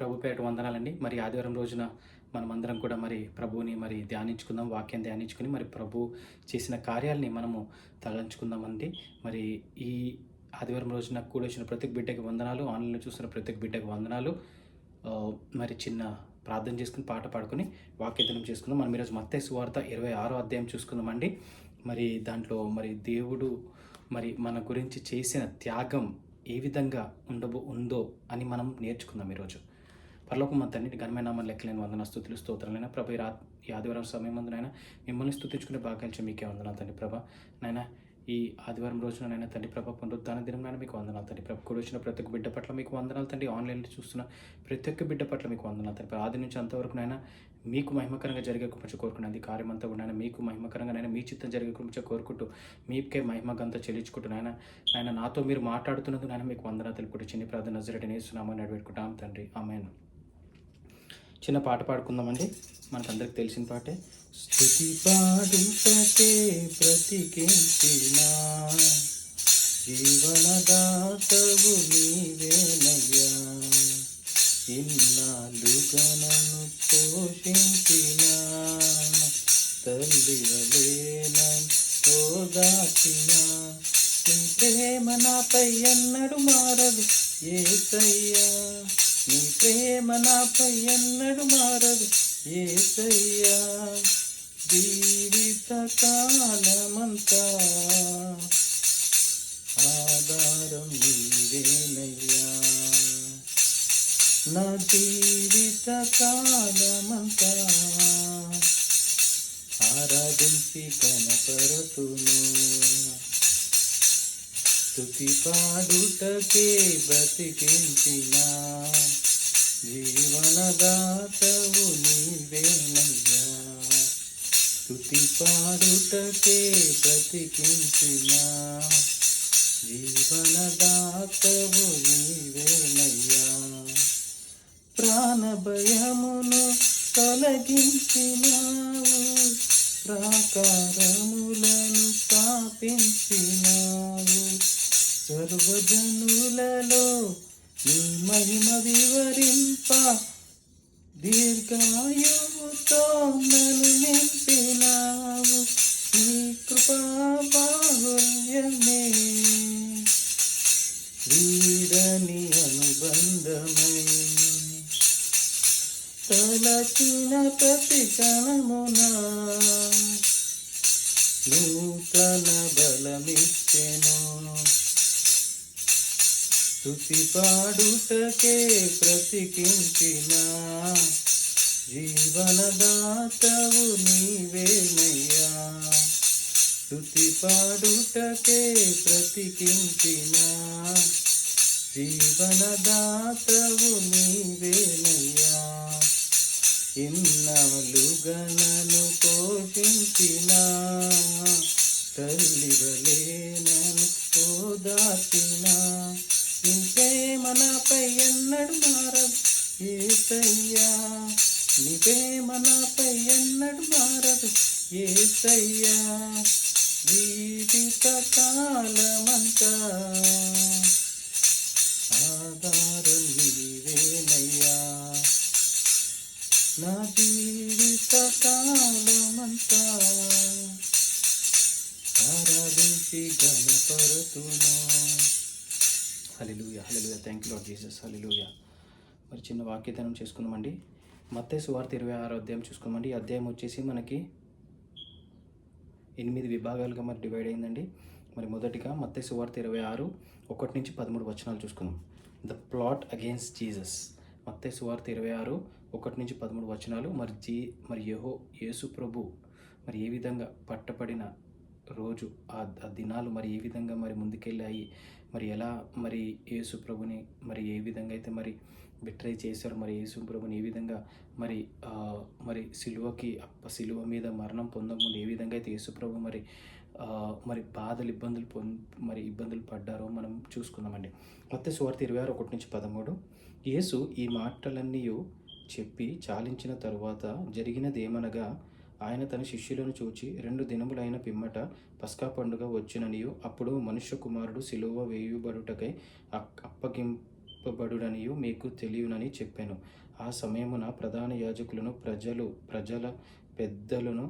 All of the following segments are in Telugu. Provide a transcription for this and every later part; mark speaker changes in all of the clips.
Speaker 1: ప్రభు పేరిట వందనాలండి. మరి ఆదివారం రోజున మనమందరం కూడా మరి ప్రభువుని మరి ధ్యానించుకుందాం. వాక్యం ధ్యానించుకొని మరి ప్రభు చేసిన కార్యాల్ని మనము తలంచుకుందామండి. మరి ఈ ఆదివారం రోజున కూడొచ్చిన ప్రతి బిడ్డకి వందనాలు. ఆన్‌లైన్‌లో చూస్తున్న ప్రతి బిడ్డకి వందనాలు. మరి చిన్న ప్రార్థన చేసుకొని, పాట పాడుకొని వాక్యధ్యానం చేసుకుందాం. మనం ఈరోజు మత్తయి సువార్త 26వ అధ్యాయం చూసుకుందామండి. మరి దాంట్లో మరి దేవుడు మరి మన గురించి చేసిన త్యాగం ఏ విధంగా ఉందో అని మనం నేర్చుకుందాం ఈరోజు. పరలోకం మా తండ్రి ఘనమైన నామం లెక్కలేని వందన స్తుతులు స్తోత్రాలైనా ప్రభు ఈ ఆదివారం సమయమందునైనా మిమ్మల్ని స్తుతించుకునే భాగ్యాలు మీకే వందనాలు తండ్రి ప్రభ. నాయన ఈ ఆదివారం రోజున నైనా తండ్రి ప్రభ పునరుద్ధాన దినంలో మీకు వందనాలు తండ్రి ప్రభ. కూడా వచ్చిన ప్రతి ఒక్క బిడ్డ పట్ల మీకు వందనాలు తండ్రి. ఆన్లైన్లో చూస్తున్న ప్రతి ఒక్క బిడ్డ పట్ల మీకు వందనాలు తండ్రి. ఆది నుంచి అంతవరకు నైనా మీకు మహిమకరంగా జరిగే కృపచ కోరుకున్నది కార్యమంతా కూడా మీకు మహిమకరంగా నైనా మీ చిత్తం జరిగే కృపచ కోరుకుంటూ మీకే మహిమగంతా చెల్లించుకుంటూ నాయన నాతో మీరు మాట్లాడుతున్నందుకు నాయన మీకు వందనాలు తెలుపుకుంటూ చిన్న ప్రార్థన నజరేయుడైన యేసునామమున నడిపెట్టుకుంటాం తండ్రి. ఆమేన్. చిన్న పాట పాడుకుందామండి. మనకందరికి తెలిసిన పాటే. స్తుతి పాడుటకే బ్రతికించిన జీవనదాతవు నీవేనయ్యా, ఇన్నాళ్ళుగా నన్ను పోషించిన తల్లివలే నన్ను ఓదార్చిన నీ ప్రేమ నాపై ఎన్నడు మారదు యేసయ్యా, నీ ప్రేమ నాపై ఎన్నడు మారదు యేసయ్యా, జీవిత కాలమంతా ఆధారం నీవేనయ్యా, నా జీవిత కాలమంతా ఆరాధించి కనపరతును, స్తుతి పాడుటకే బ్రతికించిన జీవనదాతవు నీవేనయ్యా, స్తుతి పాడుటకే బ్రతికించిన జీవనదాతవు నీవేనయ్యా, ప్రాణభయమును తొలగించినావు, ప్రాకారములను స్థాపించినావు, సర్వజనులలో నీ మహిమ వివరింప దీర్ఘాయువుతో నన్ను నింపినావు, నీ కృపా బాహుల్యమే వీడని అనుబంధమై తలచిన ప్రతి క్షణమున నూతన బలమిచ్చెను, స్తుతి పాడుటకే బ్రతికించిన జీవనదాతవు నీవేనయ్యా, స్తుతి పాడుటకే బ్రతికించిన జీవనదాతవు నీవేనయ్యా, ఇన్నాళ్ళుగా నన్ను పోషించిన తల్లివలే నన్ను ఓదార్చిన నీ ప్రేమ నాపై ఎన్నడు మారదు యేసయ్యా, నీ ప్రేమ నాపై ఎన్నడు మారదు యేసయ్యా, జీవిత కాలమంతా ఆధారం నీవేనయ్యా, నా జీవిత కాలమంతా ఆరాధించి గణపరతును. Hallelujah, hallelujah. Thank you Lord Jesus. Hallelujah. మరి చిన్న వాక్యధ్యానం చేసుకుందామండి. మత్తయి సువార్త 26వ అధ్యాయం చూసుకుందామండి. ఈ అధ్యాయం వచ్చేసి మనకి 8 విభాగాలుగా మరి డివైడ్ అయిందండి. మరి మొదటిగా మత్తయి సువార్త 26 1 నుంచి 13 వచనాలు చూసుకుందాం. The plot against Jesus. మత్తయి సువార్త 26 1 నుంచి 13 వచనాలు. మరి యేసు ప్రభు మరి ఏ విధంగా పట్టబడిన రోజు ఆ దినాలు మరి ఏ విధంగా మరి ముందుకెళ్ళాయి, మరి ఎలా మరి యేసు ప్రభుని మరి ఏ విధంగా అయితే మరి బిట్రై చేశారు, మరి యేసు ప్రభుని ఏ విధంగా మరి మరి సిలువ మీద మరణం పొందకముందు ఏ విధంగా అయితే యేసు ప్రభు మరి బాధలు ఇబ్బందులు పడ్డారో మనం చూసుకుందామండి. మత్తయి సువార్త 26 1 నుంచి 13. యేసు ఈ మాటలన్నీ చెప్పి చాలించిన తరువాత జరిగినదేమనగా, ఆయన తన శిష్యులను చూచి 2 దినములైన పిమ్మట పస్కా పండుగ వచ్చుననియు, అప్పుడు మనుష్య కుమారుడు సిలువ వేయబడుటకై ప్రకటింపబడుననియు మీకు తెలియనని చెప్పాను. ఆ సమయమున ప్రధాన యాజకులను ప్రజల పెద్దలను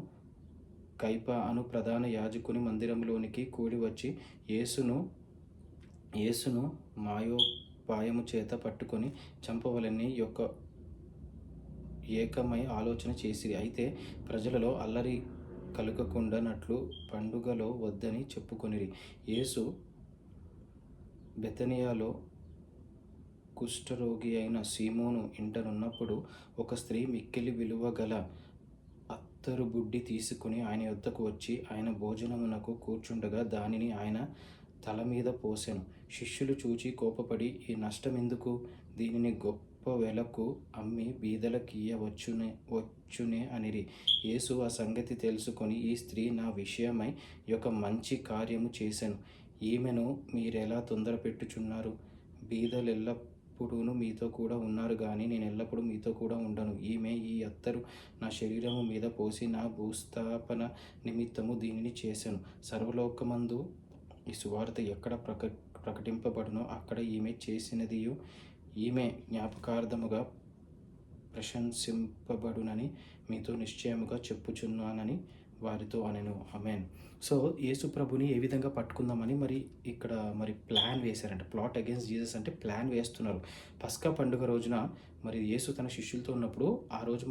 Speaker 1: కైప అను ప్రధాన యాజకుని మందిరంలోనికి కూడి వచ్చి యేసును మాయోపాయము చేత పట్టుకొని చంపవలని ఏకమై ఆలోచన చేసిరి. అయితే ప్రజలలో అల్లరి కలుగకుండానట్లు పండుగలో వద్దని చెప్పుకొనిరి. యేసు బెతనియాలో కుష్ఠరోగి అయిన సీమోను ఇంటనున్నప్పుడు ఒక స్త్రీ మిక్కిలి విలువ గల అత్తరు బుడ్డి తీసుకుని ఆయన యొద్దకు వచ్చి ఆయన భోజనమునకు కూర్చుండగా దానిని ఆయన తల మీద పోసెను. శిష్యులు చూచి కోపపడి, ఈ నష్టమెందుకు? దీనిని గొప్ప వెలకు అమ్మి బీదలకియ్యవచ్చునే అనిరి. యేసు ఆ సంగతి తెలుసుకొని, ఈ స్త్రీ నా విషయమై ఒక మంచి కార్యము చేసెను. ఈమెను మీరెలా తొందరపెట్టుచున్నారు? బీదలెల్లప్పుడూ మీతో కూడా ఉన్నారు గాని నేను ఎల్లప్పుడూ మీతో కూడా ఉండను. ఈమె ఈ అత్తరు నా శరీరము మీద పోసి నా భూస్థాపన నిమిత్తము దీనిని చేసెను. సర్వలోకమందు ఈ సువార్త ఎక్కడ ప్రకటింపబడునో అక్కడ ఈమె చేసినదియు ఈమె జ్ఞాపకార్థముగా ప్రశంసింపబడునని మీతో నిశ్చయముగా చెప్పుచున్నానని వారితో అనెను. ఆమేన్. సో యేసు ప్రభుని ఏ విధంగా పట్టుకుందామని ఇక్కడ ప్లాన్ వేశారంట. ప్లాట్ అగేన్స్ట్ జీసస్ అంటే ప్లాన్ వేస్తున్నారు. పస్కా పండుగ రోజున యేసు తన శిష్యులతో ఉన్నప్పుడు ఆ రోజు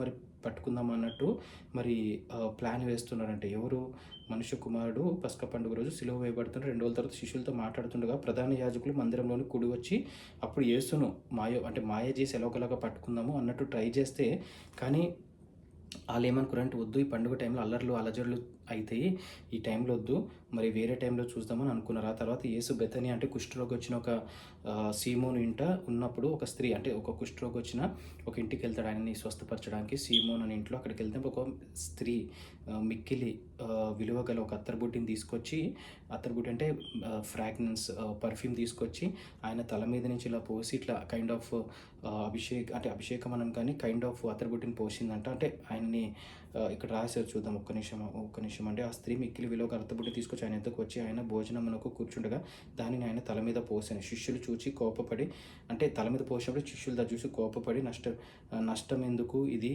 Speaker 1: పట్టుకుందాం అన్నట్టు ప్లాన్ వేస్తున్నారంటే ఎవరు? మనుష్య కుమారుడు పస్కా పండుగ రోజు సిలువ వేయబడుతున్న 2 రోజుల తర్వాత శిష్యులతో మాట్లాడుతుండగా ప్రధాన యాజకులు మందిరంలోని కూడి వచ్చి అప్పుడు యేసును మాయ చేసి ఎలాగోలాగా పట్టుకుందాము అన్నట్టు ట్రై చేస్తే, కానీ వాళ్ళు ఏమనుకున్నారంటే వద్దు, ఈ పండుగ టైంలో అలజడులు అవుతాయి, ఈ టైంలో వద్దు, వేరే టైంలో చూద్దామని అనుకున్నారు. ఆ తర్వాత యేసు బెతనియా అంటే కుష్ఠరోగి వచ్చిన ఒక సీమోను ఇంట ఉన్నప్పుడు ఒక స్త్రీ అంటే ఒక కుష్ఠరోగి వచ్చిన ఒక ఇంటికి వెళ్తాడు ఆయనని స్వస్థపరచడానికి. సీమోన్ అని ఇంట్లో అక్కడికి వెళ్తే ఒక స్త్రీ మిక్కిలి విలువ గల ఒక అత్తరుబుడ్డిని తీసుకొచ్చి, అత్తరుబుడ్డి అంటే ఫ్రాగ్రెన్స్ పర్ఫ్యూమ్ తీసుకొచ్చి ఆయన తల మీద నుంచి ఇలా పోసి ఇట్లా కైండ్ ఆఫ్ అభిషేకం అనం కానీ కైండ్ ఆఫ్ అత్తరుబుడ్డిని పోసిందంట. అంటే ఆయన్ని ఇక్కడ రాశారు, చూద్దాం ఒక్క నిమిషం అంటే ఆ స్త్రీ మిక్కిలి విలువ అత్తబుడ్డి తీసుకొచ్చి ఆయన ఎద్దకు వచ్చి ఆయన భోజనమునకు కూర్చుండగా దానిని ఆయన తల మీద పోసాను. శిష్యులు చూచి కోపపడి, అంటే తల మీద పోసినప్పుడు శిష్యులు చూసి కోపపడి, నష్టం ఎందుకు? ఇది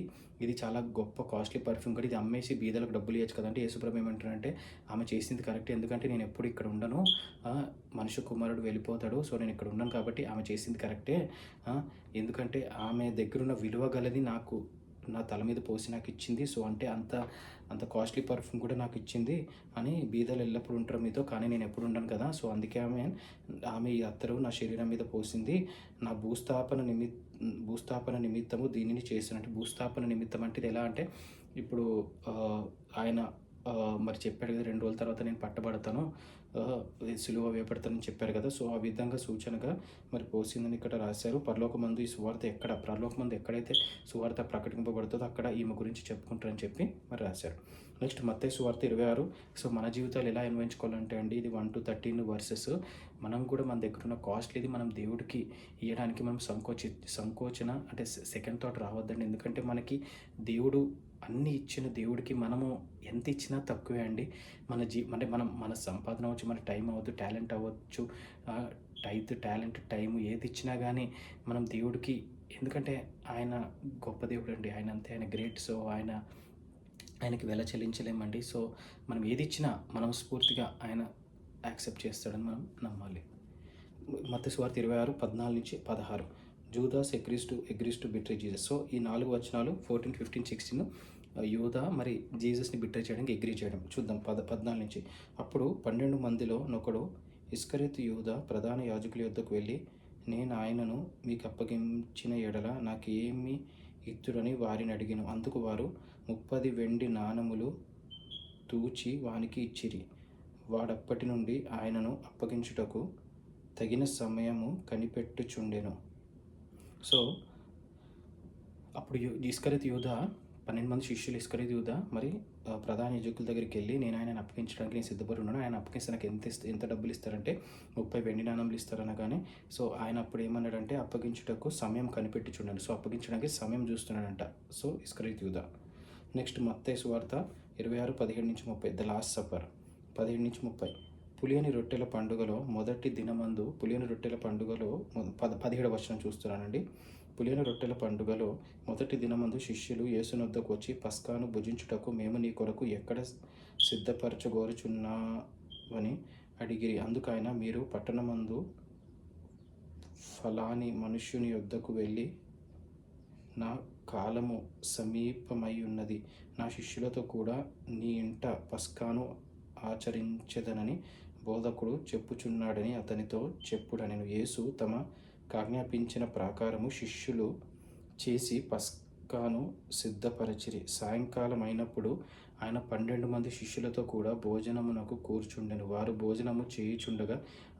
Speaker 1: చాలా గొప్ప కాస్ట్లీ పర్ఫ్యూమ్ కూడా, ఇది అమ్మేసి బీదలకు డబ్బులు ఇవ్వచ్చు కదంటే యేసుప్రభు ఏమంటారంటే ఆమె చేసింది కరెక్ట్, ఎందుకంటే నేను ఎప్పుడు ఇక్కడ ఉండను, మనుష్య కుమారుడు వెళ్ళిపోతాడు, సో నేను ఇక్కడ ఉన్నాను కాబట్టి ఆమె చేసింది కరెక్టే, ఎందుకంటే ఆమె దగ్గరున్న విలువ గలది నాకు నా తల మీద పోసి నాకు ఇచ్చింది, సో అంటే అంత కాస్ట్లీ పర్ఫ్యూమ్ కూడా నాకు ఇచ్చింది అని. బీదలు ఎల్లప్పుడు ఉంటారు మీతో, కానీ నేను ఎప్పుడు ఉండను కదా, సో అందుకే ఆమె ఈ అత్తరు నా శరీరం మీద పోసింది, నా భూస్థాపన నిమిత్తము దీనిని చేసినట్టు. భూస్థాపన నిమిత్తం అంటే ఇది ఎలా అంటే, ఇప్పుడు ఆయన చెప్పాడు కదా 2 రోజుల తర్వాత నేను పట్టబడతాను, సిలువ వేయబడతానని చెప్పారు కదా, సో ఆ విధంగా సూచనగా పోసిందని ఇక్కడ రాశారు. పరలోకమందు ఈ సువార్త పరలోకమందు ఎక్కడైతే సువార్త ప్రకటింపబడుతుందో అక్కడ ఈమె గురించి చెప్పుకుంటారని చెప్పి రాశారు. నెక్స్ట్ మత్తయి సువార్త 26. సో మన జీవితాలు ఎలా అన్వయించుకోవాలంటే అండి, ఇది 1-13 వర్సెస్. మనం కూడా మన దగ్గర ఉన్న కాస్ట్లీది మనం దేవుడికి ఇవ్వడానికి మనం సంకోచన అంటే సెకండ్ థాట్ రావద్దండి. ఎందుకంటే మనకి దేవుడు అన్నీ ఇచ్చిన దేవుడికి మనము ఎంత ఇచ్చినా తక్కువే అండి. మన సంపాదన అవ్వచ్చు, మన టైం అవ్వచ్చు, టాలెంట్ అవ్వచ్చు, టాలెంట్ టైం ఏది ఇచ్చినా కానీ మనం దేవుడికి, ఎందుకంటే ఆయన గొప్ప దేవుడు అండి, ఆయన అంతే, ఆయన గ్రేట్. సో ఆయనకి వెల చెల్లించలేమండి. సో మనం ఏది ఇచ్చినా మనం స్ఫూర్తిగా ఆయన యాక్సెప్ట్ చేస్తాడని మనం నమ్మాలి. మత్తయి సువార్త 26:14-16. Judas agrees to betray Jesus. So ఈ 4 వచనాలు 14, 15, 16 యూదా జీసస్ని బిట్రే చేయడానికి అగ్రీ చేయడం. చూద్దాం 14 నుంచి. అప్పుడు 12 మందిలో నొకడు ఇస్కరియోతు యూదా ప్రధాన యాజకుల యొద్దకు వెళ్ళి, నేను ఆయనను మీకు అప్పగించిన ఎడల నాకేమి ఇత్తురని వారిని అడిగాను. అందుకు వారు 30 వెండి నాణములు తూచి వానికి ఇచ్చిరి. వాడప్పటి నుండి ఆయనను అప్పగించుటకు తగిన సమయము కనిపెట్టుచుండెను. సో అప్పుడు ఇస్కరియోతు యూదా 12 మంది శిష్యులు ఇస్కరియోతు యూదా ప్రధాన యాజకుల దగ్గరికి వెళ్ళి, నేను ఆయనను అప్పగించడానికి నేను సిద్ధపడి ఉన్నాను, ఆయన అప్పగిస్తే నాకు ఎంత డబ్బులు ఇస్తారంటే 30 వెండి నాణములు ఇస్తారనగానే, సో ఆయన అప్పుడు ఏమన్నాడంటే అప్పగించుటకు సమయం కనిపెట్టుచుండాను. సో అప్పగించడానికి సమయం చూస్తున్నాడంట. సో ఇస్కరియోతు యూదా. నెక్స్ట్ మత్తయి సువార్త 26:17-30 ద లాస్ట్ సప్పర్ 17-30. పులియని రొట్టెల పండుగలో మొదటి దినమందు పులియని రొట్టెల పండుగలో 17వ వచనం చూస్తున్నానండి. పులియని రొట్టెల పండుగలో మొదటి దినమందు శిష్యులు యేసునొద్దకు వచ్చి, పస్కాను భుజించుటకు మేము నీ కొరకు ఎక్కడ సిద్ధపరచగోరుచున్నావని అడిగిరి. అందుకైన, మీరు పట్టణమందు ఫలాని మనుష్యుని యొద్దకు వెళ్ళి, నా కాలము సమీపమై ఉన్నది, నా శిష్యులతో కూడా నీ ఇంట పస్కాను ఆచరించెదనని బోధకుడు చెప్పుచున్నాడని అతనితో చెప్పుడనెను. యేసు తమకాజ్ఞాపించిన ప్రకారము శిష్యులు చేసి పస్కాను సిద్ధపరచిరి. సాయంకాలం అయినప్పుడు ఆయన 12 మంది శిష్యులతో కూడా భోజనమునకు కూర్చుండెను. వారు భోజనము చేయుచుండగా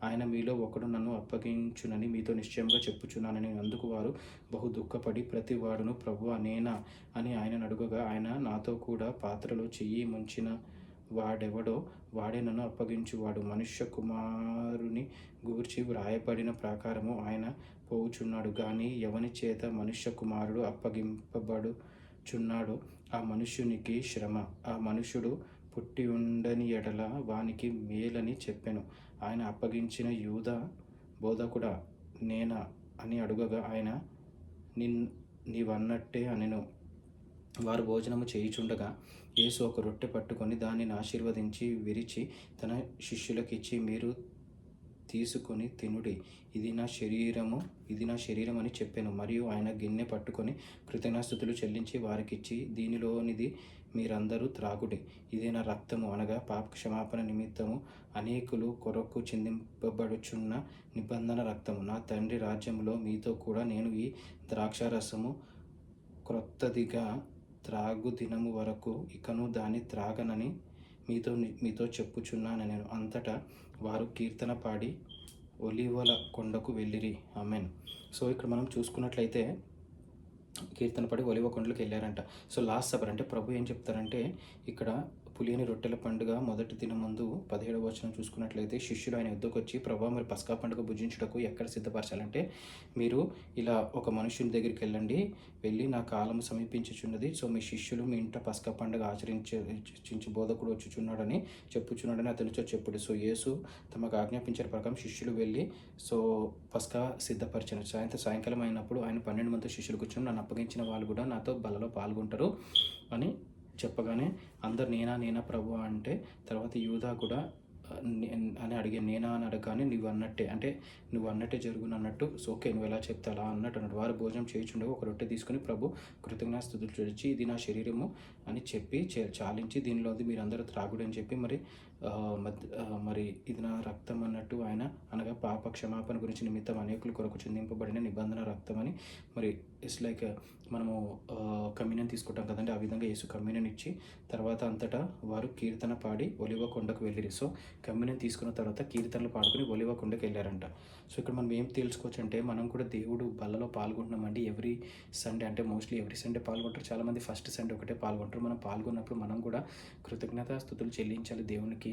Speaker 1: ఆయన, మీలో ఒకడు నన్ను అప్పగించునని మీతో నిశ్చయంగా చెప్పుచున్నానని. అందుకు వారు బహు దుఃఖపడి, ప్రతి వాడును, ప్రభువా నేనా అని ఆయనను అడుగగా, ఆయన, నాతో కూడా పాత్రలో చెయ్యి ముంచిన వాడెవడో వాడే నన్ను అప్పగించువాడు. మనుష్య కుమారుని గూర్చి వ్రాయబడిన ప్రకారము ఆయన పోవుచున్నాడు. కానీ ఎవని చేత మనుష్య కుమారుడు అప్పగింపబడుచున్నాడో ఆ మనుష్యునికి శ్రమ. ఆ మనుష్యుడు పుట్టి ఉండని ఎడల వానికి మేలని చెప్పెను. ఆయన అప్పగించిన యూదా, బోధకుడా నేనా అని అడుగగా ఆయన, నీవన్నట్టే అనెను. వారు భోజనము చేయుచుండగా యేసు ఒక రొట్టె పట్టుకొని దానిని ఆశీర్వదించి విరిచి తన శిష్యులకిచ్చి, మీరు తీసుకొని తినుడి, ఇది నా శరీరం అని చెప్పాను. మరియు ఆయన గిన్నె పట్టుకొని కృతజ్ఞాస్తుతులు చెల్లించి వారికిచ్చి, దీనిలోనిది మీరందరూ త్రాగుడి, ఇది నా రక్తము, అనగా పాప క్షమాపణ నిమిత్తము అనేకులు కొరకు చిందింపబడుచున్న నిబంధన రక్తము. నా తండ్రి రాజ్యములో మీతో కూడా నేను ఈ ద్రాక్షారసము క్రొత్తదిగా త్రాగు దినము వరకు ఇకను దాన్ని త్రాగనని మీతో చెప్పుచున్నాను నేను. అంతటా వారు కీర్తన పాడి ఒలీవల కొండకు వెళ్ళిరి. ఆమెన్. సో ఇక్కడ మనం చూసుకున్నట్లయితే కీర్తన పడి ఒలివ కొండలకు వెళ్ళారంట. సో లాస్ట్ సపర్ అంటే ప్రభు ఏం చెప్తారంటే, ఇక్కడ పులియని రొట్టెల పండుగ మొదటి దినమందు 17వ వచనం చూసుకున్నట్లయితే శిష్యులు ఆయన యుద్ధకు వచ్చి, ప్రభా మరి పస్కా పండుగ భుజించుటకు ఎక్కడ సిద్ధపరచాలంటే, మీరు ఇలా ఒక మనుషుని దగ్గరికి వెళ్ళి నా కాలము సమీపించుచున్నది, సో మీ శిష్యులు మీ ఇంట పస్కా పండుగ ఆచరించి బోధకుడు వచ్చుచున్నాడని చెప్పుచున్నాడని అతనితో చెప్పుడు. సో యేసు తమకు ఆజ్ఞాపించిన ప్రకారం శిష్యులు వెళ్ళి సో పస్కా సిద్ధపరిచారు. సాయంకాలం అయినప్పుడు ఆయన 12 మంది శిష్యులు కూర్చొని, నన్ను అప్పగించిన వాళ్ళు కూడా నాతో బలలో పాల్గొంటారు అని చెప్పగానే అందరు నేనా ప్రభు అంటే, తర్వాత యూదా కూడా అని అడిగాను. నేనా అని అడగగానే నువ్వు అన్నట్టే జరుగును అన్నట్టు. సో ఓకే, నువ్వు ఎలా చెప్తా అలా అన్నట్టు. వారు భోజనం చేయుచుండగా ఒక రొట్టె తీసుకుని ప్రభు కృతజ్ఞతాస్తుతులు చెల్లించి, ఇది నా శరీరము అని చెప్పి చాలించి, దీనిలోది మీరందరూ త్రాగుడు అని చెప్పి మరి ఇది నా రక్తం అన్నట్టు ఆయన, అనగా పాప క్షమాపణ గురించి నిమిత్తం అనేకుల కొరకు చిందింపబడిన నిబంధన రక్తం అని. మరి ఇట్స్ లైక్ మనము కమ్యూనియన్ తీసుకుంటాం కదండి, ఆ విధంగా యేసు కమ్యూనియన్ ఇచ్చి తర్వాత అంతటా వారు కీర్తన పాడి ఒలివ కొండకు వెళ్ళిరి. సో కమ్యూనియన్ తీసుకున్న తర్వాత కీర్తనలు పాడుకుని ఒలివ కొండకు వెళ్ళారంట. సో ఇక్కడ మనం ఏం తెలుసుకోవచ్చు అంటే, మనం కూడా దేవుడు బల్లలో పాల్గొంటున్నామండి. ఎవ్రీ సండే అంటే మోస్ట్లీ ఎవ్రీ సండే పాల్గొంటారు. చాలామంది ఫస్ట్ సండే ఒకటే పాల్గొంటారు. మనం పాల్గొన్నప్పుడు మనం కూడా కృతజ్ఞతాస్తుతులు చెల్లించాలి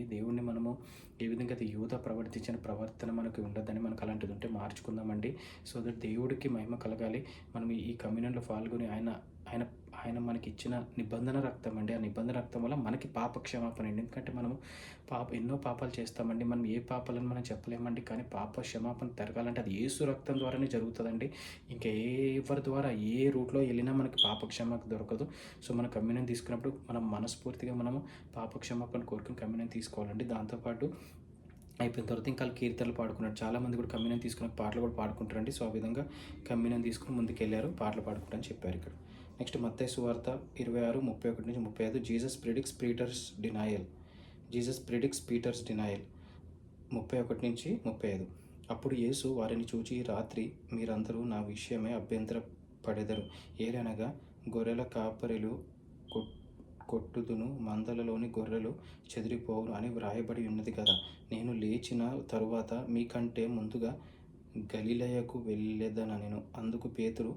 Speaker 1: దేవుణ్ణి మనము ఏ విధంగా అయితే యూదా ప్రవర్తించిన ప్రవర్తన మనకు ఉండదని, మనకు అలాంటిది ఉంటే మార్చుకుందామండి. సో దట్ దేవుడికి మహిమ కలగాలి. మనం ఈ కమ్యూనియన్లో పాల్గొని ఆయన మనకి ఇచ్చిన నిబంధన రక్తం అండి. ఆ నిబంధన రక్తం వల్ల మనకి పాప క్షమాపణ అండి. ఎందుకంటే మనము ఎన్నో పాపాలు చేస్తామండి. మనం ఏ పాపాలను మనం చెప్పలేమండి. కానీ పాప క్షమాపణ జరగాలంటే అది యేసు రక్తం ద్వారానే జరుగుతుందండి. ఇంకా ఎవరి ద్వారా ఏ రూట్లో వెళ్ళినా మనకి పాప క్షమాపణ దొరకదు. సో మన కమ్యూనియన్ తీసుకున్నప్పుడు మనం మనస్ఫూర్తిగా మనము పాప క్షమాపణ కోరుకుని కమ్యూనియన్ తీసుకోవాలండి. దాంతోపాటు అయిపోయిన తర్వాత ఇంకా కీర్తనలు పాడుకున్నారు. చాలామంది కూడా కమ్యూనియన్ తీసుకున్న పాటలు కూడా పాడుకుంటారండి. సో ఆ విధంగా కమ్యూనియన్ తీసుకుని ముందుకు వెళ్ళారు, పాటలు పాడుకుంటారని చెప్పారు ఇక్కడ. నెక్స్ట్ మత్తయి సువార్త 26:31-35. Jesus predicts Peter's denial 31-35. అప్పుడు యేసు వారిని చూచి, రాత్రి మీరందరూ నా విషయమై అభ్యంతర పడెదరు. ఏలనగా గొర్రెల కాపరులు కొట్టుదును, మందలలోని గొర్రెలు చెదిరిపోవును అని వ్రాయబడి ఉన్నది కదా. నేను లేచిన తరువాత మీకంటే ముందుగా గలిలయకు వెళ్ళెదనెను. అందుకు పేతురు,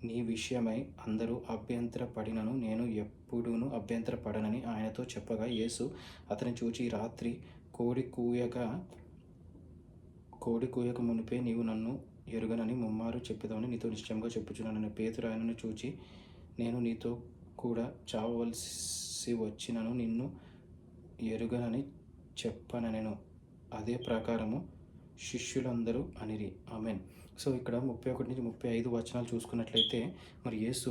Speaker 1: నీ విషయమై అందరూ అభ్యంతరపడినను నేను ఎప్పుడూనూ అభ్యంతరపడనని ఆయనతో చెప్పగా, యేసు అతని చూచి, రాత్రి కోడి కూయక మునిపే నీవు నన్ను ఎరుగనని ముమ్మారు చెప్పేదామని నీతో నిశ్చయంగా చెప్పుచున్నానని. పేతురు ఆయనను చూచి, నేను నీతో కూడా చావవలసి వచ్చినను నిన్ను ఎరుగనని చెప్పనెను. అదే ప్రకారము శిష్యులందరూ అనిరి. ఆమెన్. సో ఇక్కడ 31-35 వచనాలు చూసుకున్నట్లయితే మరి యేసు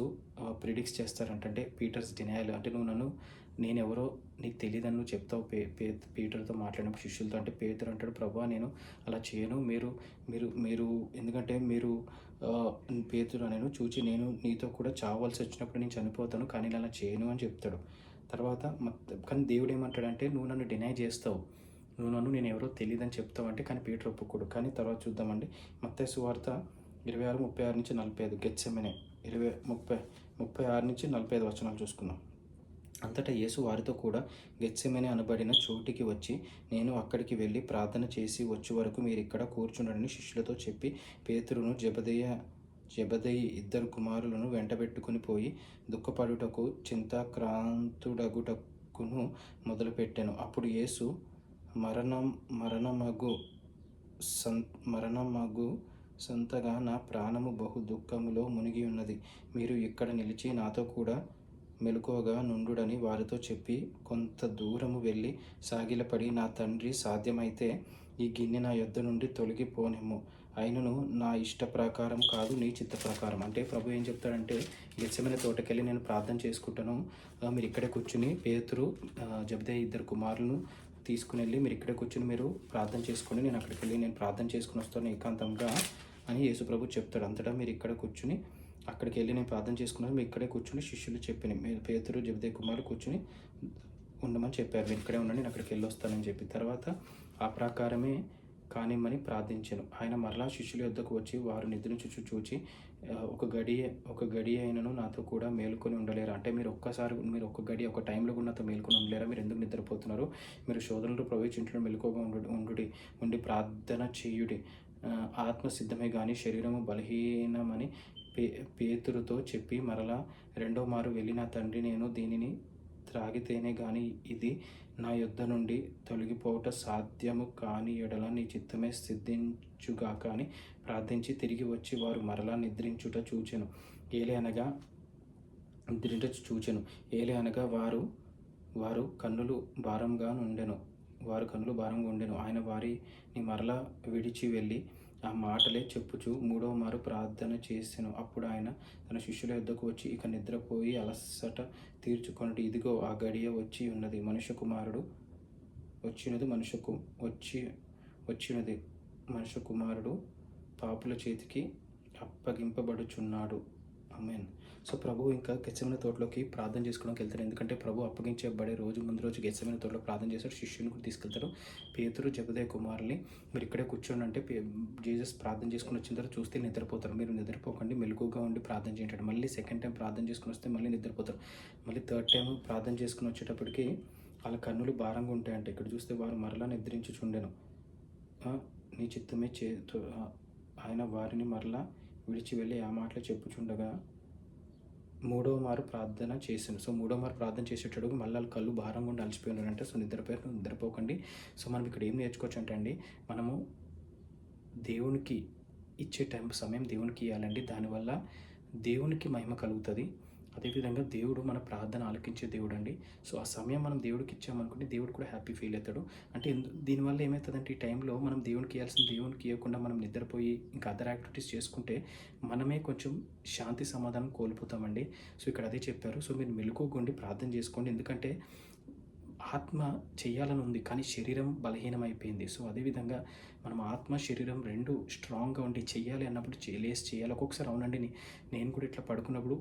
Speaker 1: ప్రిడిక్స్ చేస్తారంట. అంటే పీటర్స్ డినయల్, అంటే నువ్వు నన్ను నేనెవరో నీకు తెలియదని నువ్వు చెప్తావు పీటర్తో మాట్లాడినప్పుడు శిష్యులతో. అంటే పేతురు అంటాడు, ప్రభువా నేను అలా చేయను, మీరు మీరు మీరు ఎందుకంటే మీరు పేతురు నేను చూచి నేను నీతో కూడా చావాల్సి వచ్చినప్పుడు నేను చనిపోతాను, కానీ నేను అలా చేయను అని చెప్తాడు. తర్వాత కానీ దేవుడు ఏమంటాడంటే నువ్వు నన్ను డినై చేస్తావు, నువ్వు నన్ను నేను ఎవరో తెలియదని చెప్తావు అంటే, కానీ పీటర్ ఒప్పుకోడు. కానీ తర్వాత చూద్దామండి, మత్తయి సువార్త 26:36-45 గెత్సెమనే 36-45 వచనాలు చూసుకుందాం. అంతటా యేసు వారితో కూడా గెత్సెమనే అనబడిన చోటికి వచ్చి, నేను అక్కడికి వెళ్ళి ప్రార్థన చేసి వచ్చే వరకు మీరు ఇక్కడ కూర్చుండని శిష్యులతో చెప్పి పేతురును జెబెదయి 2 కుమారులను వెంటబెట్టుకుని పోయి దుఃఖపడుటకు చింతాక్రాంతుడగుటకును మొదలుపెట్టెను. అప్పుడు యేసు మరణమగు సంతగా నా ప్రాణము బహు దుఃఖములో మునిగి ఉన్నది, మీరు ఇక్కడ నిలిచి నాతో కూడా మెలకువగా నుండుడని వారితో చెప్పి కొంత దూరము వెళ్ళి సాగిలపడి, నా తండ్రి సాధ్యమైతే ఈ గిన్నె నా యొద్ద నుండి తొలగిపోనిమ్ము, అయినను నా ఇష్ట ప్రకారం కాదు నీ చిత్త ప్రకారం. అంటే ప్రభు ఏం చెప్తాడంటే, గెత్సెమనే తోటకెళ్ళి నేను ప్రార్థన చేసుకుంటాను, మీరు ఇక్కడే కూర్చుని పేతురు జెబెదయి 2 కుమారులను తీసుకుని వెళ్ళి మీరు ఇక్కడే కూర్చుని మీరు ప్రార్థన చేసుకొని నేను అక్కడికి వెళ్ళి నేను ప్రార్థన చేసుకుని వస్తాను ఏకాంతంగా అని యేసు ప్రభు చెప్తాడు. అంతటా మీరు ఇక్కడ కూర్చుని అక్కడికి వెళ్ళి నేను ప్రార్థన చేసుకున్నాను, మీరు ఇక్కడే కూర్చుని శిష్యులు చెప్పిన మీరు పేతురు జెబెదయి కుమారులు కూర్చుని ఉండమని చెప్పారు, మీరు ఇక్కడే ఉండండి నేను అక్కడికి వెళ్ళి వస్తానని చెప్పి తర్వాత ఆ ప్రకారమే కానిమ్మని ప్రార్థించాను. ఆయన మరలా శిష్యుల యొద్దకు వచ్చి వారు నిద్రించుచు చూచి, ఒక గడి అయినను నాతో కూడా మేలుకొని ఉండలేరా? అంటే మీరు ఒక గడి ఒక టైంలో కూడా నాతో మేలుకొని ఉండలేరా? మీరు ఎందుకు నిద్రపోతున్నారు? మీరు శోధనలు ప్రవేశించడం మెలకువగా ఉండి ప్రార్థన చేయుడి, ఆత్మ సిద్ధమే కానీ శరీరము బలహీనమని పేతురుతో చెప్పి మరలా 2వ మారు వెళ్ళి, నా తండ్రి నేను దీనిని త్రాగితేనే కానీ ఇది నా యొద్ద నుండి తొలగిపోవట సాధ్యము కాని ఎడల నీ చిత్తమే సిద్ధించుగాక అని ప్రార్థించి తిరిగి వచ్చి వారు మరలా నిద్రించుట చూచెను. ఏలే అనగా వారు కన్నులు భారంగా ఉండెను. ఆయన వారిని మరలా విడిచి వెళ్ళి ఆ మాటలే చెప్పుచు 3వ మారు ప్రార్థన చేసెను. అప్పుడు ఆయన తన శిష్యుల యొద్దకు వచ్చి, ఇక నిద్రపోయి అలసట తీర్చుకొనుడి, ఇదిగో ఆ గడియ వచ్చి ఉన్నది, మనుష్య కుమారుడు పాపుల చేతికి అప్పగింపబడుచున్నాడు. ఆమేన్. సో ప్రభు ఇంకా గెత్సెమనే తోటలోకి ప్రార్థన చేసుకోవడానికి వెళ్తారు. ఎందుకంటే ప్రభు అప్పగించబడే ముందు రోజు గెత్సెమనే తోటలో ప్రార్థన చేశారు, శిష్యుని కూడా తీసుకెళ్తారు. పేతురు జెబెదయి కుమారుల్ని మీరు ఇక్కడే కూర్చోండి అంటే జీసస్ ప్రార్థన చేసుకుని వచ్చిన తర్వాత చూస్తే నిద్రపోతారు. మీరు నిద్రపోకండి, మెలకువగా ఉండి ప్రార్థన చేయండి. మళ్ళీ సెకండ్ టైం ప్రార్థన చేసుకుని వస్తే మళ్ళీ నిద్రపోతారు. మళ్ళీ థర్డ్ టైం ప్రార్థన చేసుకుని వచ్చేటప్పటికి వాళ్ళ కన్నులు భారంగా ఉంటాయంట. ఇక్కడ చూస్తే వారు మరలా నిద్రించుచుండెను. నీ చిత్తమే ఆయన వారిని మరలా విడిచి వెళ్ళి ఆ మాటలు చెప్పుచుండగా 3వ మారు ప్రార్థన చేశాను. సో 3వ మారు ప్రార్థన చేసేటప్పుడు మళ్ళీ వాళ్ళ కళ్ళు భారంగా ఉండి అలసిపోయి ఉన్నారంటే, సో నిద్రపోకండి. సో మనం ఇక్కడ ఏం నేర్చుకోవచ్చు అంటే అండి, మనము దేవునికి ఇచ్చే సమయం దేవునికి ఇవ్వాలండి. దానివల్ల దేవునికి మహిమ కలుగుతుంది. అదేవిధంగా దేవుడు మన ప్రార్థన ఆలకించే దేవుడు అండి. సో ఆ సమయం మనం దేవుడికి ఇచ్చామనుకుంటే దేవుడు కూడా హ్యాపీ ఫీల్ అవుతాడు. అంటే దీనివల్ల ఏమవుతుందంటే ఈ టైంలో మనం దేవునికి ఇవ్వకుండా మనం నిద్రపోయి ఇంకా అదర్ యాక్టివిటీస్ చేసుకుంటే మనమే కొంచెం శాంతి సమాధానం కోల్పోతామండి. సో ఇక్కడ అదే చెప్పారు. సో మీరు మెలకువగా ప్రార్థన చేసుకోండి. ఎందుకంటే ఆత్మ చేయాలని ఉంది, కానీ శరీరం బలహీనమైపోయింది. సో అదేవిధంగా మనం ఆత్మ శరీరం రెండు స్ట్రాంగ్గా ఉండి చేయాలి అన్నప్పుడు చేయాలి. ఒక్కొక్కసారి అవునండి, నేను కూడా ఇట్లా పడుకున్నప్పుడు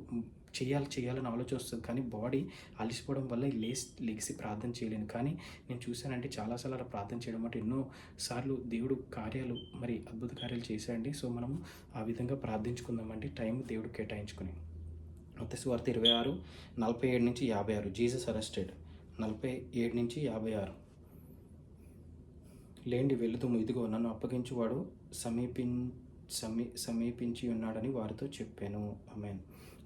Speaker 1: చేయాలని ఆలోచన వస్తుంది, కానీ బాడీ అలసిపోవడం వల్ల లెగిసి ప్రార్థన చేయలేను. కానీ నేను చూశానంటే చాలాసార్లు అలా ప్రార్థన చేయడం అంటే ఎన్నోసార్లు దేవుడు కార్యాలు మరి అద్భుత కార్యాలు చేశాడండి. సో మనం ఆ విధంగా ప్రార్థించుకుందామండి, టైం దేవుడు కేటాయించుకుని. మత్తయి సువార్త 26:47-56 జీసస్ అరెస్టెడ్. 47-56 లేండి వెళుతుము, ఇదిగో నన్ను అప్పగించువాడు సమీపించి ఉన్నాడని వారితో చెప్పాను. ఆమేన్.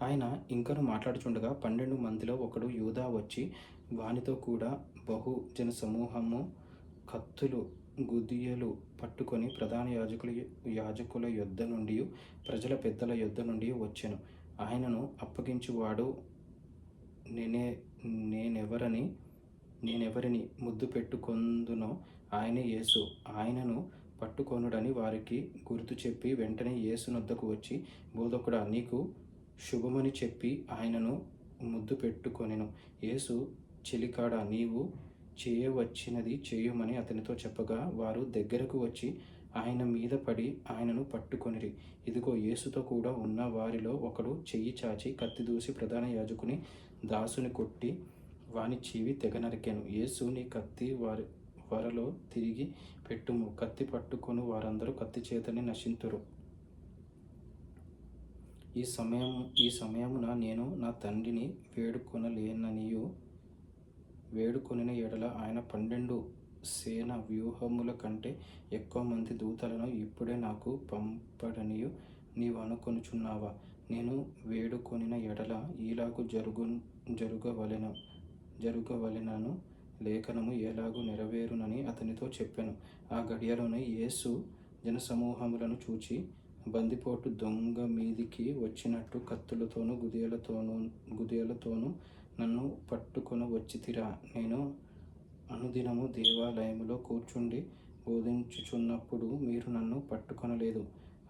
Speaker 1: ఆయన ఇంకను మాట్లాడుచుండగా 12 మందిలో ఒకడు యూదా వచ్చి వానితో కూడా బహుజన సమూహము కత్తులు గుదియలు పట్టుకొని ప్రధాన యాజకుల యొద్ద నుండి ప్రజల పెద్దల యొద్ద నుండి వచ్చెను. ఆయనను అప్పగించువాడు నేనెవరని నేనెవరిని ముద్దు పెట్టుకొందునో ఆయనే యేసు. ఆయనను పట్టుకొనుడని వారికి గుర్తు చెప్పి వెంటనే యేసునొద్దకు వచ్చి, బోధకుడా, నీకు శుభమని చెప్పి ఆయనను ముద్దు పెట్టుకొనెను. యేసు, చెలికాడా, నీవు చేయవచ్చినది చేయుమని అతనితో చెప్పగా, వారు దగ్గరకు వచ్చి ఆయన మీద పడి ఆయనను పట్టుకొనిరి. ఇదిగో, యేసుతో కూడా ఉన్న వారిలో ఒకడు చెయ్యి చాచి కత్తి దూసి ప్రధాన యాజకుని దాసుని కొట్టి వాని చెవి తెగ నరికెను. యేసు, నీ కత్తి వరలో తిరిగి పెట్టుము. కత్తి పట్టుకొను వారందరూ కత్తి చేతనే నశింతురు. ఈ సమయమున నేను నా తండ్రిని వేడుకొనిన ఎడల ఆయన 12 సేన వ్యూహముల కంటే ఎక్కువ మంది దూతలను ఇప్పుడే నాకు పంపడనియు నీవు అనుకొనుచున్నావా? నేను వేడుకొనిన ఎడల ఈలాగు జరుగవలెనను లేఖనము ఎలాగూ నెరవేరునని అతనితో చెప్పెను. ఆ గడియలోనే యేసు జనసమూహములను చూచి, బందిపోటు దొంగ మీదికి వచ్చినట్టు కత్తులతోనూ గుదియలతోనూ నన్ను పట్టుకొన వచ్చితిరా. నేను అనుదినము దేవాలయములో కూర్చుండి బోధించుచున్నప్పుడు మీరు నన్ను పట్టుకొనలేదు.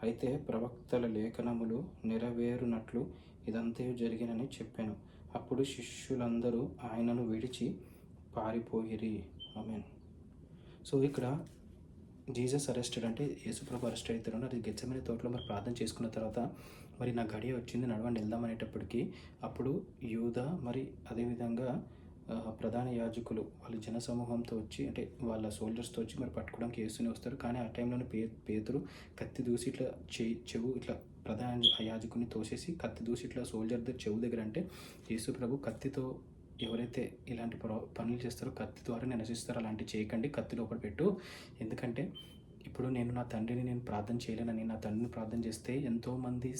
Speaker 1: అయితే ప్రవక్తల లేఖనములు నెరవేరునట్లు ఇదంతయు జరిగినని చెప్పాను. అప్పుడు శిష్యులందరూ ఆయనను విడిచి పారిపోయిరి. ఆమేన్. సో ఇక్కడ జీసస్ అరెస్టెడ్, అంటే యేసుప్రభు అరెస్ట్ అవుతారు. అది గెత్సెమనే తోటలో మరి ప్రార్థన చేసుకున్న తర్వాత మరి నా గడియ వచ్చింది, నడవండి వెళ్దాం అనేటప్పటికీ అప్పుడు యూదా మరి అదేవిధంగా ప్రధాన యాజకులు వాళ్ళ జనసమూహంతో వచ్చి, అంటే వాళ్ళ సోల్జర్స్తో వచ్చి మరి పట్టుకోవడానికి యేసుని వస్తారు. కానీ ఆ టైంలోనే పేతురు కత్తి దూసి ఇట్లా చెవు ఇట్లా ప్రధాన యాజకుని తోసేసి కత్తి దూసి ఇట్లా సోల్జర్ చెవు దగ్గర, అంటే యేసు ప్రభు కత్తితో ఎవరైతే ఇలాంటి పనులు చేస్తారో కత్తి ద్వారా నశిస్తారో అలాంటివి చేయకండి, కత్తి లోపల పెట్టు. ఎందుకంటే ఇప్పుడు నేను నా తండ్రిని నేను ప్రార్థన చేయలేనని, నా తండ్రిని ప్రార్థన చేస్తే ఎంతోమంది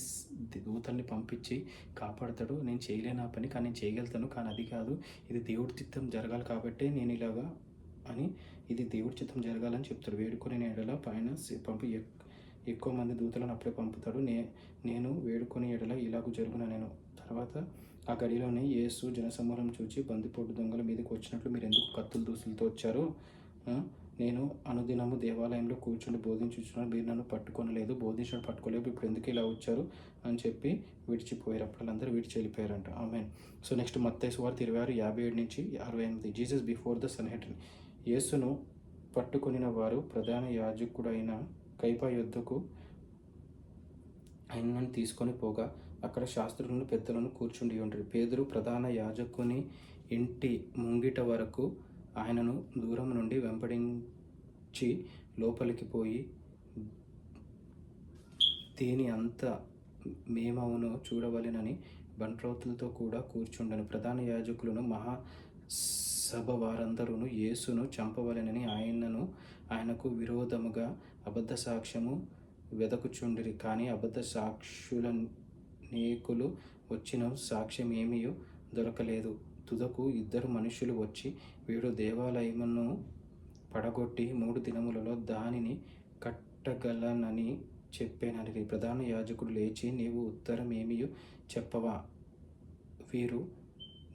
Speaker 1: దూతల్ని పంపించి కాపాడతాడు. నేను చేయలేను ఆ పని, కానీ నేను చేయగలుగుతాను. కానీ అది కాదు, ఇది దేవుడి చిత్తం జరగాలి కాబట్టి నేను ఇలాగా అని, ఇది దేవుడి చిత్తం జరగాలని చెప్తాడు. వేడుకొని ఎడల పైన పంపి ఎక్కువ మంది దూతలను అప్పుడే పంపుతాడు. నేను వేడుకొని ఎడల ఇలాగూ జరుగున నేను. తర్వాత ఆ గడిలోనే యేసు జనసమూహం చూచి, బందిపోటు దొంగల మీదకి వచ్చినట్లు మీరు ఎందుకు కత్తులు దూసులతో వచ్చారు? నేను అనుదినము దేవాలయంలో కూర్చుని బోధించుచున్నాను, మీరు నన్ను పట్టుకొనలేదు, బోధించడం పట్టుకోలేదు, ఇప్పుడు ఎందుకు ఇలా వచ్చారు అని చెప్పి విడిచిపోయారు. అప్పుడు వాళ్ళందరూ విడిచి వెళ్ళిపోయారంట. ఆమేన్. సో నెక్స్ట్ మత్తయి సువార్త 26:57-68. Jesus before the Sanhedrin. యేసును పట్టుకొనిన వారు ప్రధాన యాజకుడైన కైపా యొద్దకు ఆయనను తీసుకొని పోగా అక్కడ శాస్త్రులను పెద్దలను కూర్చుండి ఉంటారు. పేతురు ప్రధాన యాజకుని ఇంటి ముంగిట వరకు ఆయనను దూరం నుండి వెంబడించి లోపలికి పోయి, దీని అంత మేమవును చూడవలెనని బంట్రోతులతో కూడా కూర్చుండను. ప్రధాన యాజకులను మహాసభ వారందరూ యేసును చంపవలెనని ఆయనకు విరోధముగా అబద్ధ సాక్ష్యము వెదకుచుండిరి. కానీ అబద్ధ సాక్షుల నేకులు వచ్చిన సాక్ష్యం ఏమీ దొరకలేదు. తుదకు 2 మనుషులు వచ్చి, వీడు దేవాలయమును పడగొట్టి 3 దినములలో దానిని కట్టగలనని చెప్పానని. ప్రధాన యాజకుడు లేచి, నీవు ఉత్తరం ఏమీ చెప్పవా? వీరు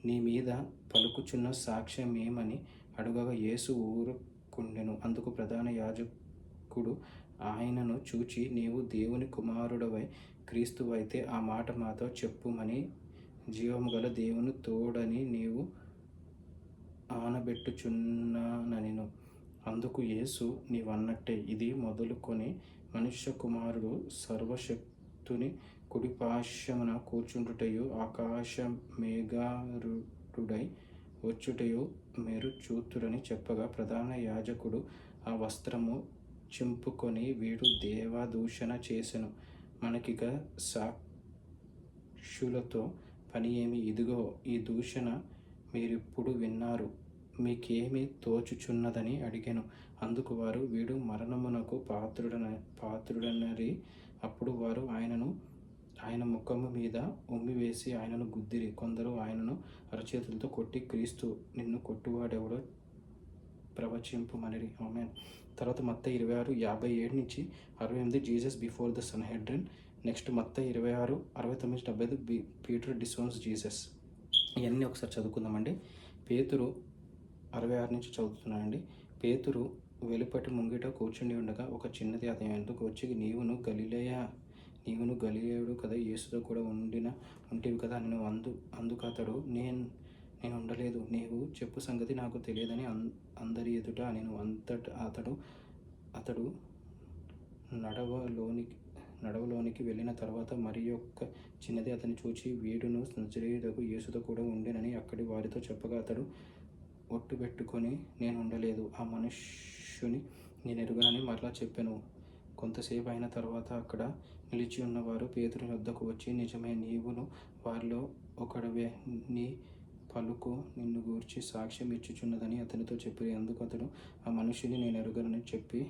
Speaker 1: నీ మీద పలుకుచున్న సాక్ష్యం ఏమని అడుగగా యేసు ఊరుకుండెను. అందుకు ప్రధాన యాజకుడు ఆయనను చూచి, నీవు దేవుని కుమారుడవై క్రీస్తువైతే ఆ మాట మాతో చెప్పుమని, జీవము గల దేవుని తోడని నీవు ఆనబెట్టుచున్నానెను. అందుకు యేసు, నీవన్నట్టే, ఇది మొదలుకొని మనుష్య కుమారుడు సర్వశక్తుని కుడిపార్శ్వమున కూర్చుండుటయు ఆకాశ మేఘారూఢుడై వచ్చుటయు మీరు చూతురని చెప్పగా, ప్రధాన యాజకుడు ఆ వస్త్రము చింపుకొని, వీడు దేవదూషణ చేసెను, మనకిక సాక్షులతో పని ఏమి? ఇదిగో, ఈ దూషణ మీరిప్పుడు విన్నారు, మీకేమి తోచుచున్నదని అడిగాను. అందుకు వారు, వీడు మరణమునకు పాత్రుడనరి. అప్పుడు వారు ఆయన ముఖము మీద ఉమ్మివేసి ఆయనను గుద్దిరి. కొందరు ఆయనను అరచేతులతో కొట్టి, క్రీస్తు, నిన్ను కొట్టువాడెవడో ప్రవచింపుమనిరి. ఆమేన్. తర్వాత మత్తయి 26:57-68 Jesus before the Sanhedrin. Next Mattayi 26:69-75 Peter డిసోన్స్ Jesus. ఇవన్నీ ఒకసారి చదువుకుందామండి. పేతురు 66 నుంచి చదువుతున్నానండి. పేతురు వెలుపటి ముంగిట కూర్చుండి ఉండగా ఒక చిన్నది అతని యొద్దకు వచ్చి, నీవును గలిలయుడు కదా, యేసుతో కూడా ఉంటివి కదా అనెను. అందుకతడు, నేను ఉండలేదు, నీవు చెప్పు సంగతి నాకు తెలియదని అందరి ఎదుట అనెను. అతడు నడవలోనికి వెళ్ళిన తర్వాత మరియొక్క చిన్నది అతన్ని చూచి, వీడును నజరేయుడగు యేసుతో కూడా ఉండెనని అక్కడి వారితో చెప్పగా, అతడు ఒట్టు పెట్టుకొని, నేను ఉండలేదు, ఆ మనుష్యుని నేనెరుగనని మరలా చెప్పెను. కొంతసేపు అయిన తర్వాత అక్కడ నిలిచి ఉన్నవారు పేతురు వద్దకు వచ్చి, నిజమే, నీవును వారిలో ఒకడవే, నీ పలుకు నిన్ను గూర్చి సాక్ష్యం ఇచ్చుచున్నదని అతనితో చెప్పిరి. అందుకు అతడు ఆ మనుష్యుని నేనెరుగనని చెప్పి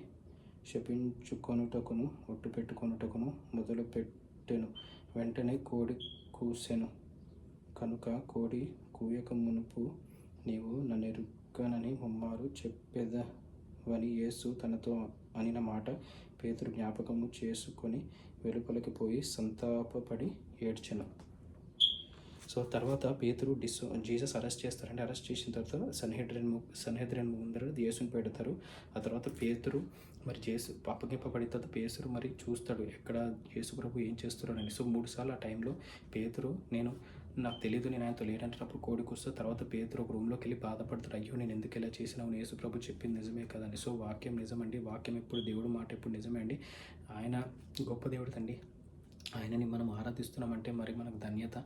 Speaker 1: శపించుకొనుటకును ఒట్టు పెట్టుకొనుటకును మొదలుపెట్టెను. వెంటనే కోడి కూసెను. కనుక కోడి కూయక మునుపు నీవు నన్నెరుగనని ముమ్మారు చెప్పెదవని యేసు తనతో అనిన మాట పేతురు జ్ఞాపకము చేసుకొని వెలుపలికి పోయి సంతాపపడి ఏడ్చెను. సో తర్వాత పేతురు జీసస్ అరెస్ట్ చేస్తారండి. అరెస్ట్ చేసిన తర్వాత సన్హెద్రిన్ ముందర యేసుని పెడతారు. ఆ తర్వాత పేతురు మరి అప్పగింపబడిన తర్వాత పేతురు మరి చూస్తాడు ఎక్కడ యేసు ప్రభు ఏం చేస్తున్నాడని. సో 3 సార్లు ఆ టైంలో పేతురు నాకు తెలియదు, నేను ఆయనతో లేడంటున్నప్పుడు కోడి కూస్తా. తర్వాత పేతురు ఒక రూమ్లోకి వెళ్ళి బాధపడతాడు, అయ్యో నేను ఎందుకు ఇలా చేసినావు, యేసు ప్రభు చెప్పింది నిజమే కదండి. సో వాక్యం నిజమండి, వాక్యం ఎప్పుడు దేవుడు మాట ఎప్పుడు నిజమే అండి. ఆయన గొప్ప దేవుడు అండి. ఆయనని మనం ఆరాధిస్తున్నామంటే మరి మనకు ధన్యత.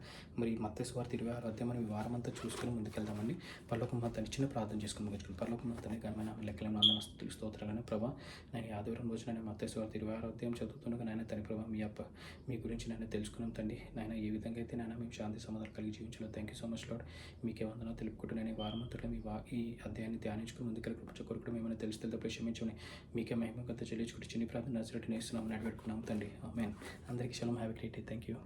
Speaker 1: మరి మత్తయి సువార్త 26వ అధ్యాయం మనం ఈ వారమంతా చూసుకొని ముందుకెళ్దామండి. పరలోకం మా తండ్రి, చిన్న ప్రార్థన చేసుకుని ముగించుకుని. పరలోకం మా తండ్రి, ఘనమైన లెక్కలను అందరూ స్తుతులు స్తోత్రాలను ప్రభా, నేను ఆదివారం రోజు నేను మత్తయి సువార్త 26వ అధ్యాయం చదువుతుండగా నాయన తండ్రి ప్రభా, మీ గురించి నేను తెలుసుకున్నాం తండ్రి. నాయన ఏ విధంగా అయితే నాయన మేము శాంతి సమాధానం కలిగి జీవించలో thank you so much Lord. మీకే వందనో తెలుపుకుంటూ నేను ఈ వారమంతట్లో ఈ అధ్యాయాన్ని ధ్యానించుకుని ముందుకెళ్ళి కృప కొరకు ఏమైనా తెలిస్తే క్షమించమని మీకే మహిమ గత చెల్లించుకుంటూ చిన్న ప్రార్థన నజరేయుడైన యేసు నామమున అడిగి పెట్టుకున్నాం తండ్రి. ఆమేన్. అందరికీ shalom. Have a great day. Thank you.